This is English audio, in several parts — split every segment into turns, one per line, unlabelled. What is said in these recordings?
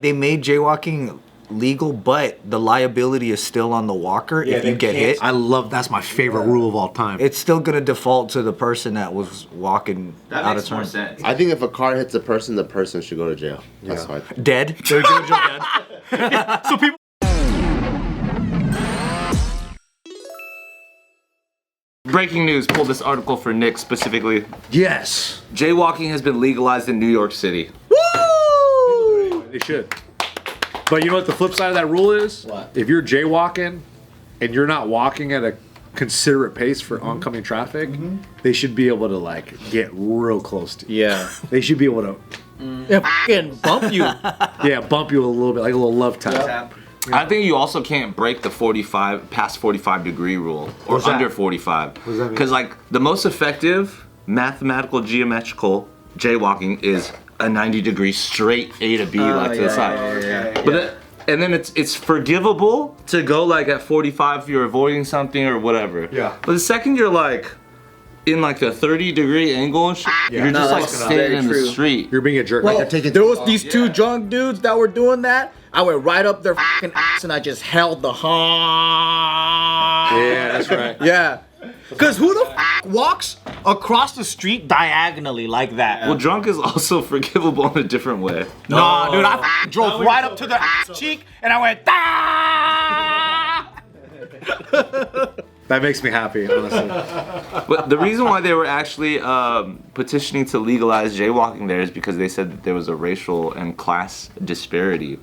They made jaywalking legal, but the liability is still on the walker if you get hit.
That's my favorite rule of all time.
It's still gonna default to the person that was walking out of turn.
Sense.
I think if a car hits a person, the person should go to jail. That's why.
Dead. They're dead.
So people.
Breaking news, pulled this article for Nick specifically.
Yes.
Jaywalking has been legalized in New York City.
Woo! They should. But you know what the flip side of that rule is?
What?
If you're jaywalking and you're not walking at a considerate pace for oncoming traffic, they should be able to like get real close to you.
Yeah.
They should be able to
Fucking bump you.
bump you a little bit, like a little love tap.
I think you also can't break the 45 degree rule or
What's that?
under 45.
does that mean?
Because like the most effective mathematical geometrical jaywalking is a 90-degree straight A to B like to the side. But and then it's forgivable to go like at 45 if you're avoiding something or whatever.
Yeah.
But the second you're like in like the 30-degree angle and shit, you're just like standing in the street.
You're being a jerk.
Well,
Like,
there was these two drunk dudes that were doing that. I went right up their fucking ass and I just held the honk.
yeah, that's right.
Yeah. Cause who the walks across the street diagonally like that?
Well, drunk is also forgivable in a different way.
Nah, dude, I drove right up to their ass cheek and I went, ah!
That makes me happy, honestly.
But the reason why they were actually petitioning to legalize jaywalking there is because they said that there was a racial and class disparity.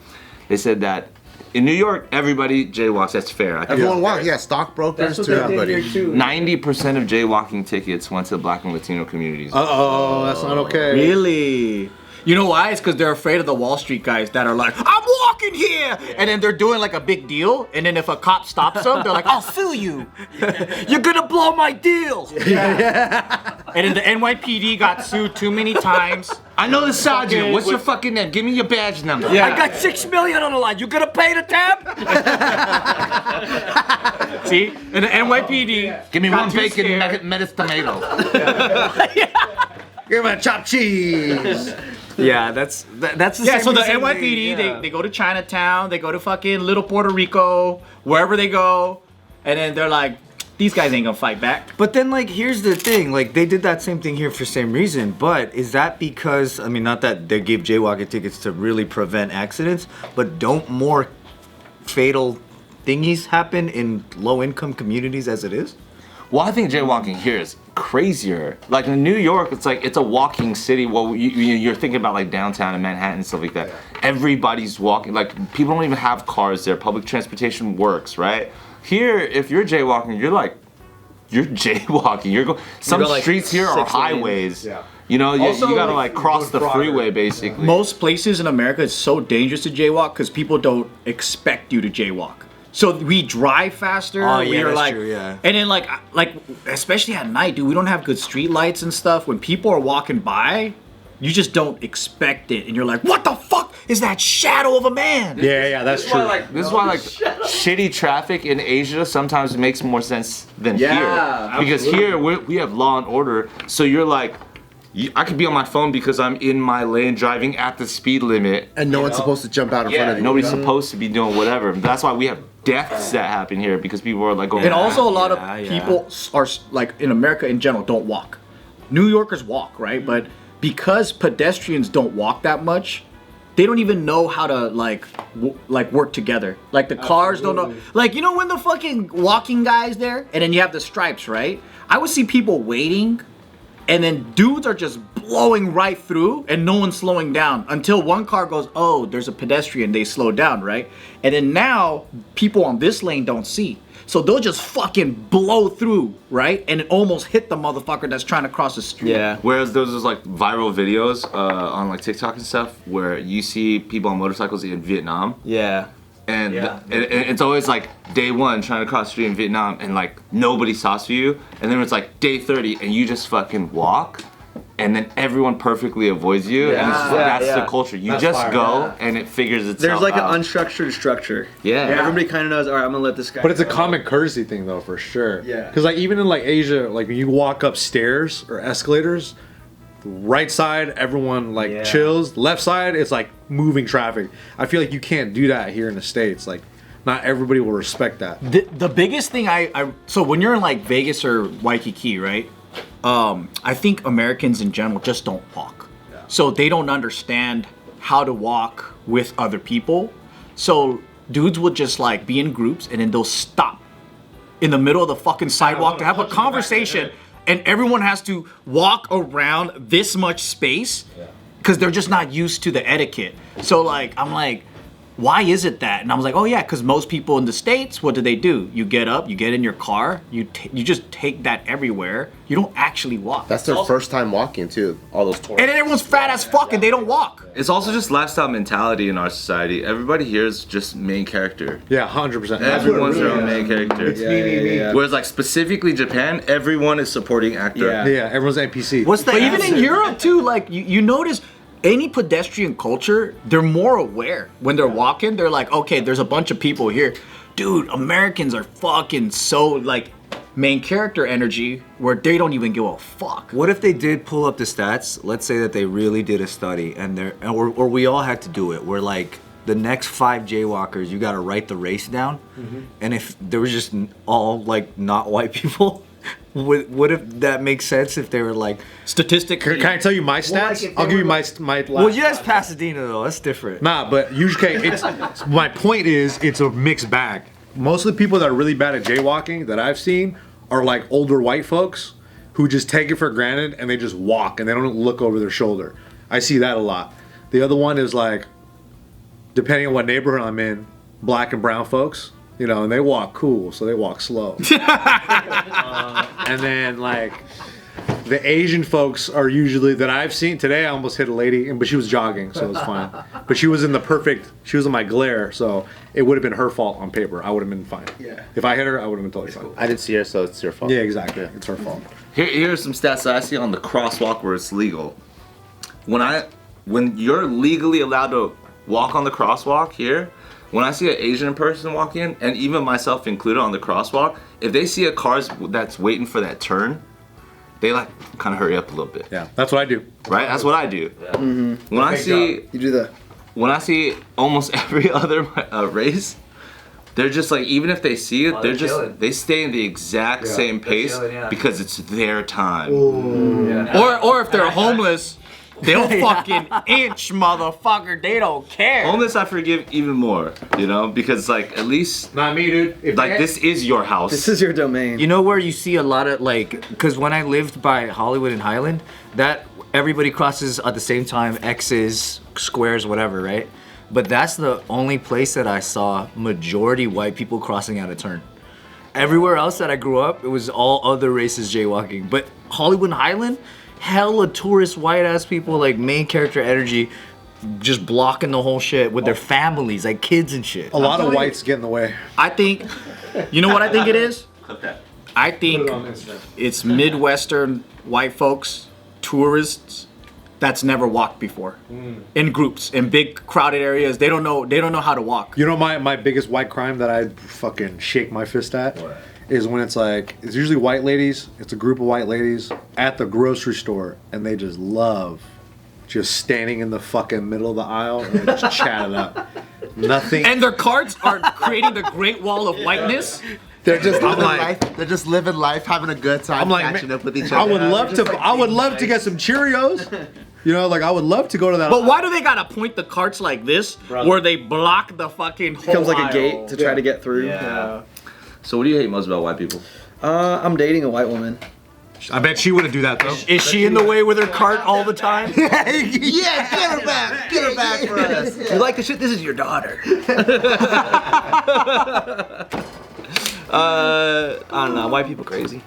They said that in New York, everybody jaywalks. That's fair.
Everyone walks. Yeah, stockbrokers to everybody.
90% of jaywalking tickets went to Black and Latino communities.
Uh-oh, that's not okay.
Really? You know why? It's because they're afraid of the Wall Street guys that are like, I'm walking here! And then they're doing like a big deal, and then if a cop stops them, they're like, I'll sue you! You're gonna blow my deal! And then the NYPD got sued too many times.
I know the sergeant. What's your fucking name? Give me your badge number.
Yeah.
I got $6 million on the line. You gonna pay the tab?
See? And the NYPD.
Give me
got
one
too
bacon
scared.
lettuce tomato.
Give me a chopped cheese.
Yeah, that's the
Yeah,
same
so the
reason
NYPD, they go to Chinatown, they go to fucking Little Puerto Rico, wherever they go, and then they're like, these guys ain't gonna fight back.
But then, like, here's the thing. Like, they did that same thing here for the same reason. But is that because, I mean, not that they gave jaywalking tickets to really prevent accidents, but don't more fatal thingies happen in low-income communities as it is?
Well, I think jaywalking here is crazier. Like in New York, it's like it's a walking city. Well, you're thinking about like downtown and Manhattan and stuff like that. Everybody's walking. Like people don't even have cars there. Public transportation works, right? Here, if you're jaywalking, you're jaywalking. You're going. Some
go, like,
streets here are
6 lanes.
highways.
Yeah.
You know,
Also,
you gotta like cross the freeway basically.
Most places in America it's so dangerous to jaywalk because people don't expect you to jaywalk. So we drive faster.
Oh, yeah,
we're
that's
like,
true, yeah.
And then like especially at night, dude, we don't have good street lights and stuff. When people are walking by, you just don't expect it, and you're like, what the fuck is that shadow of a man?
Yeah, that's true.
This is why like shitty traffic in Asia sometimes makes more sense than
Yeah,
here. Because here we have law and order, so you're like, I could be on my phone because I'm in my lane driving at the speed limit.
And no one's supposed to jump out in front of you.
Nobody's supposed to be doing whatever. That's why we have deaths that happen here because people are like going.
And also a lot of
yeah.
people are like in America in general don't walk. New Yorkers walk, right? But because pedestrians don't walk that much, they don't even know how to like work together. Like the cars don't know. Like you know when the fucking walking guy's there, and then you have the stripes, right? I would see people waiting, and then dudes are just blowing right through, and no one's slowing down until one car goes, "Oh, there's a pedestrian." They slow down, right? And then now people on this lane don't see. So they'll just fucking blow through, right? And it almost hit the motherfucker that's trying to cross the street.
Yeah.
Whereas there's those like viral videos on like TikTok and stuff where you see people on motorcycles in Vietnam.
Yeah.
And it's always like day 1 trying to cross the street in Vietnam and like nobody stops for you. And then it's like day 30 and you just fucking walk. And then everyone perfectly avoids you, and it's just, that's the culture. You just go, and it figures itself
There's like
out.
an unstructured structure.
Yeah.
Everybody kind of knows, all right, I'm going to let this guy
But it's a
go.
common courtesy thing, though, for sure.
Yeah.
Because like even in like Asia, like when you walk upstairs or escalators, right side, everyone like chills. Left side, it's like moving traffic. I feel like you can't do that here in the States. Like, not everybody will respect that.
The biggest thing so when you're in like Vegas or Waikiki, right? I think Americans in general just don't walk. So they don't understand how to walk with other people. So dudes would just like be in groups and then they'll stop in the middle of the fucking sidewalk to have a conversation, and everyone has to walk around this much space because they're just not used to the etiquette. So like, I'm like, why is it that? And I was like, oh yeah, because most people in the States, what do? You get up, you get in your car, you just take that everywhere. You don't actually walk.
That's their first time walking too. All those tourists.
And then everyone's fat as fuck and they don't walk.
It's also just lifestyle mentality in our society. Everybody here is just main character.
Yeah, 100%.
Everyone's their own main character.
It's me.
Whereas like specifically Japan, everyone is supporting actor.
Yeah, everyone's NPC.
But even in Europe too, like you notice any pedestrian culture, they're more aware. When they're walking, they're like, okay, there's a bunch of people here. Dude, Americans are fucking so like main character energy where they don't even give a fuck.
What if they did pull up the stats? Let's say that they really did a study, and or we all had to do it. We're like, the next 5 jaywalkers, you got to write the race down, and if there was just all like not white people, would if that makes sense if they were like
Statistically,
Can I tell you my stats? I'll give you my last.
well, yes, Pasadena though, that's different.
Nah, but usually, it's my point is it's a mixed bag. Most of the people that are really bad at jaywalking that I've seen are like older white folks who just take it for granted and they just walk and they don't look over their shoulder. I see that a lot. The other one is like, depending on what neighborhood I'm in, black and brown folks, you know, and they walk cool, so they walk slow. And then like the Asian folks are usually that I've seen. Today I almost hit a lady, but she was jogging, so it was fine. But she was in my glare, so it would have been her fault on paper. I would have been fine. Yeah. If I hit her, I would have been totally fine.
I didn't see her, so it's your fault.
Yeah, exactly. It's her fault.
Here's some stats that I see on the crosswalk where it's legal. When you're legally allowed to walk on the crosswalk here, when I see an Asian person walk in, and even myself included on the crosswalk, if they see a car that's waiting for that turn, they like kind of hurry up a little bit.
Yeah, that's what I do.
Right? That's what I do. Yeah. Mm-hmm. When I see almost every other race, they're just like, even if they see it, they stay in the exact same pace because it's their time.
or if they're homeless, they'll fucking inch, motherfucker. They don't care.
Homeless I forgive even more, you know, because like at least
Not me, dude.
like this is your house.
This is your domain.
You know where you see a lot of like, because when I lived by Hollywood and Highland, that everybody crosses at the same time, X's, squares, whatever, right? But that's the only place that I saw majority white people crossing out a turn. Everywhere else that I grew up, it was all other races jaywalking. But Hollywood and Highland, hella tourist white ass people, like main character energy, just blocking the whole shit with their families, like kids and shit.
A lot of whites get in the way.
I think, you know what I think it is? I think it's Midwestern white folks, tourists that's never walked before, in groups, in big crowded areas. They don't know how to walk.
You know my biggest white crime that I fucking shake my fist at? What? Is when it's usually white ladies, it's a group of white ladies at the grocery store, and they just love just standing in the fucking middle of the aisle and they just chat it up. Nothing.
And their carts are creating the Great Wall of Whiteness.
They're just living life. They're just living life, having a good time,
I'm like,
catching up with each other.
I would love to get some Cheerios. You know, like I would love to go to that.
But why do they gotta point the carts like this, where they block the fucking whole
Becomes like
aisle?
a gate to try to get through.
Yeah.
So what do you hate most about white people?
I'm dating a white woman.
I bet she wouldn't do that though.
Is she in the way with her cart all the time?
Yeah, get her back. Get her back for us.
You like the shit? This is your daughter. I don't know. White people crazy.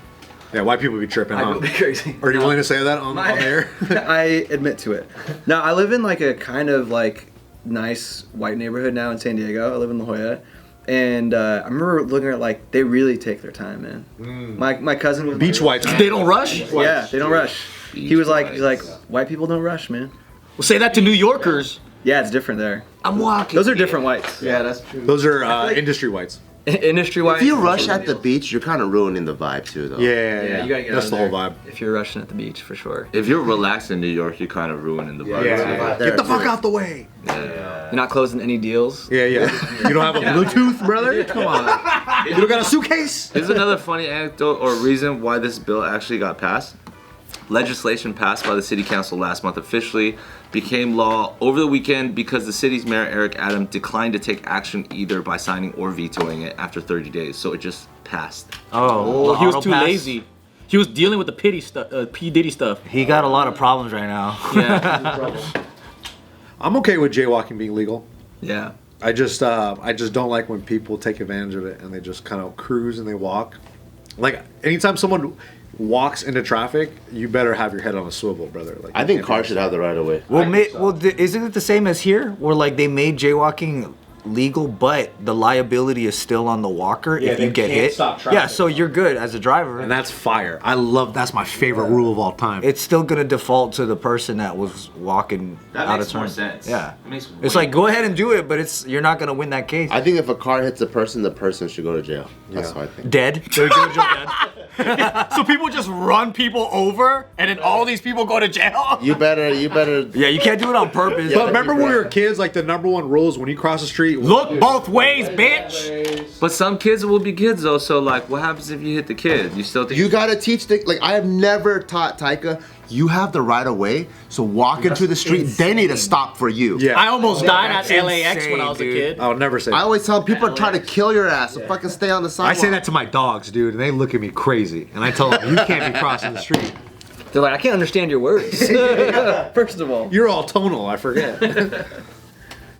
Yeah, white people be tripping,
White
huh?
people be crazy.
Are you willing to say that on air?
I admit to it. Now, I live in like a kind of like nice white neighborhood now in San Diego. I live in La Jolla. And I remember looking at like, they really take their time, man. My cousin was
Beach whites.
They don't rush?
Yeah, they don't rush. He was like, white people don't rush, man.
Well, say that to New Yorkers.
Yeah, it's different there.
I'm walking.
Those are different whites.
Yeah, that's true.
Those are industry whites.
Industry-wise.
If you rush at the beach, you're kind of ruining the vibe too, though.
Yeah, you gotta get
That's
out
the
of
whole
there
vibe.
if you're rushing at the beach for sure.
If you're relaxed in New York, you're kind of ruining the vibe.
Yeah.
too.
Get the fuck out the way.
You're not closing any deals.
Yeah. You don't have a Bluetooth, brother? Come on. You don't got a suitcase?
Here's another funny anecdote or reason why this bill actually got passed. Legislation passed by the city council last month officially became law over the weekend because the city's mayor Eric Adam declined to take action either by signing or vetoing it after 30 days. So it just passed.
Well, he was
auto
too
pass.
lazy. He was dealing with the P Diddy stuff.
He got a lot of problems right now.
Yeah.
I'm okay with jaywalking being legal.
Yeah.
I just don't like when people take advantage of it and they just kind of cruise and they walk. Like anytime someone walks into traffic, you better have your head on a swivel, brother. Like
I think cars should have the right of way.
Isn't it the same as here, where like they made jaywalking legal, but the liability is still on the walker if
they
you get
can't
hit?
stop traffic.
Yeah, so you're good as a driver.
And that's fire. That's my favorite rule of all time.
It's still gonna default to the person that was walking
That
out
makes
of turn.
more sense.
Yeah,
It makes
it's
way
like go ahead and do it, but you're not gonna win that case.
I think if a car hits a person, the person should go to jail. That's what I think.
Dead.
So people just run people over, and then all these people go to jail.
You better.
Yeah, you can't do it on purpose.
But remember when we were kids, like the number one rule is when you cross the street,
Look both ways, bitch.
But some kids will be kids though, so like what happens if you hit the kid? You still think
You gotta teach I have never taught Taika. You have the right of way, so walk into the street. They need to stop for you.
Yeah.
I almost died at
That's
LAX when I was
insane,
a kid.
I would never say
I
that.
always tell people to try to kill your ass, so fucking stay on the
I
sidewalk.
say that to my dogs, dude, and they look at me crazy. And I tell them, you can't be crossing the street.
They're like, I can't understand your words. First of all.
You're all tonal, I forget.